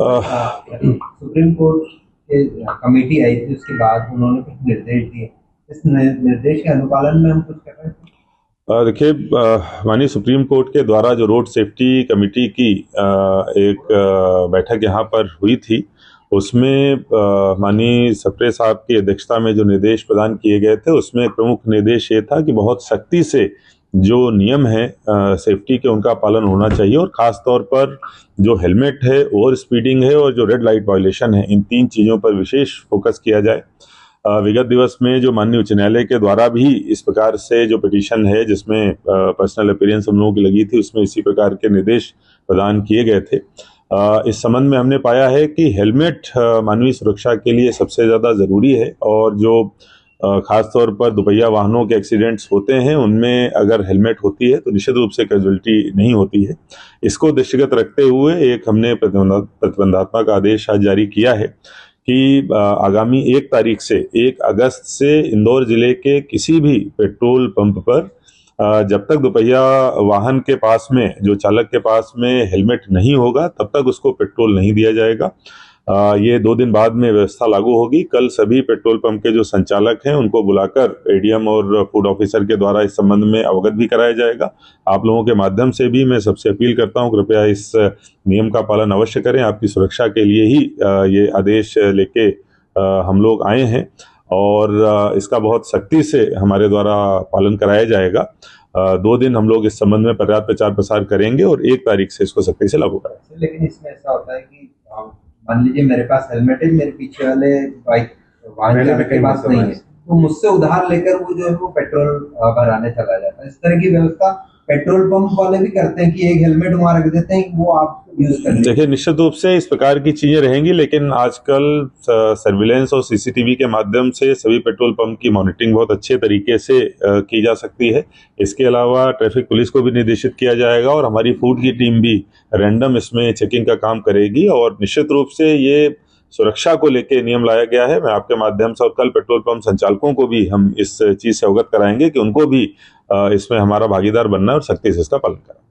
Supreme court के committee आई थी, उसके बाद उन्होंने कुछ निर्देश दिए। इस निर्देश के अनुपालन में हम कुछ कर रहे हैं। देखिए, माननीय सुप्रीम कोर्ट के द्वारा जो रोड सेफ्टी कमेटी की एक बैठक यहाँ पर हुई थी, उसमें माननीय सप्रे साहब की अध्यक्षता में जो निर्देश प्रदान किए गए थे, उसमें एक प्रमुख निर्देश ये था कि बहुत सख्ती से जो नियम है सेफ्टी के, उनका पालन होना चाहिए, और ख़ास तौर पर जो हेलमेट है, ओवर स्पीडिंग है और जो रेड लाइट वायलेशन है, इन 3 चीज़ों पर विशेष फोकस किया जाए। विगत दिवस में जो माननीय उच्च न्यायालय के द्वारा भी इस प्रकार से जो पिटीशन है, जिसमें पर्सनल अपीयरेंस हम लोगों की लगी थी, उसमें इसी प्रकार के निर्देश प्रदान किए गए थे। इस संबंध में हमने पाया है कि हेलमेट मानवीय सुरक्षा के लिए सबसे ज़्यादा ज़रूरी है, और जो खास तौर पर दुपहिया वाहनों के एक्सीडेंट्स होते हैं, उनमें अगर हेलमेट होती है तो निश्चित रूप से कैजुअल्टी नहीं होती है। इसको दृष्टिगत रखते हुए एक हमने प्रतिबंधात्मक आदेश आज जारी किया है कि आगामी 1 तारीख से 1 अगस्त से इंदौर जिले के किसी भी पेट्रोल पंप पर जब तक दुपहिया वाहन के पास में, जो चालक के पास में हेलमेट नहीं होगा, तब तक उसको पेट्रोल नहीं दिया जाएगा। ये 2 दिन बाद में व्यवस्था लागू होगी। कल सभी पेट्रोल पंप के जो संचालक हैं, उनको बुलाकर एडीएम और फूड ऑफिसर के द्वारा इस संबंध में अवगत भी कराया जाएगा। आप लोगों के माध्यम से भी मैं सबसे अपील करता हूं, कृपया इस नियम का पालन अवश्य करें। आपकी सुरक्षा के लिए ही ये आदेश लेके हम लोग आए हैं, और इसका बहुत सख्ती से हमारे द्वारा पालन कराया जाएगा। 2 दिन हम लोग इस संबंध में पर्याप्त प्रचार प्रसार करेंगे और 1 तारीख से इसको सख्ती से लागू करेंगे। लेकिन इसमें ऐसा होता है कि मान लीजिए मेरे पास हेलमेट है, मेरे पीछे वाले बाइक वाहन चालक के पास नहीं है, तो मुझसे उधार लेकर वो जो है वो पेट्रोल भराने चला जाता है। इस तरह की व्यवस्था पेट्रोल पंप वाले भी करते हैं कि एक हेलमेट वहां रख देते हैं, वो आप यूज कर। देखिए, निश्चित रूप से इस प्रकार की चीजें रहेंगी, लेकिन आजकल सर्विलेंस और सीसीटीवी के माध्यम से सभी पेट्रोल पंप की मॉनिटरिंग बहुत अच्छे तरीके से की जा सकती है। इसके अलावा ट्रैफिक पुलिस को भी निर्देशित किया जाएगा, और हमारी फूड की टीम भी रैंडम इसमें चेकिंग का काम करेगी, और निश्चित रूप से ये सुरक्षा को लेकर नियम लाया गया है। मैं आपके माध्यम से, और कल पेट्रोल पंप संचालकों को भी हम इस चीज से अवगत कराएंगे कि उनको भी इसमें हमारा भागीदार बनना है और सख्ती से इसका पालन करना है।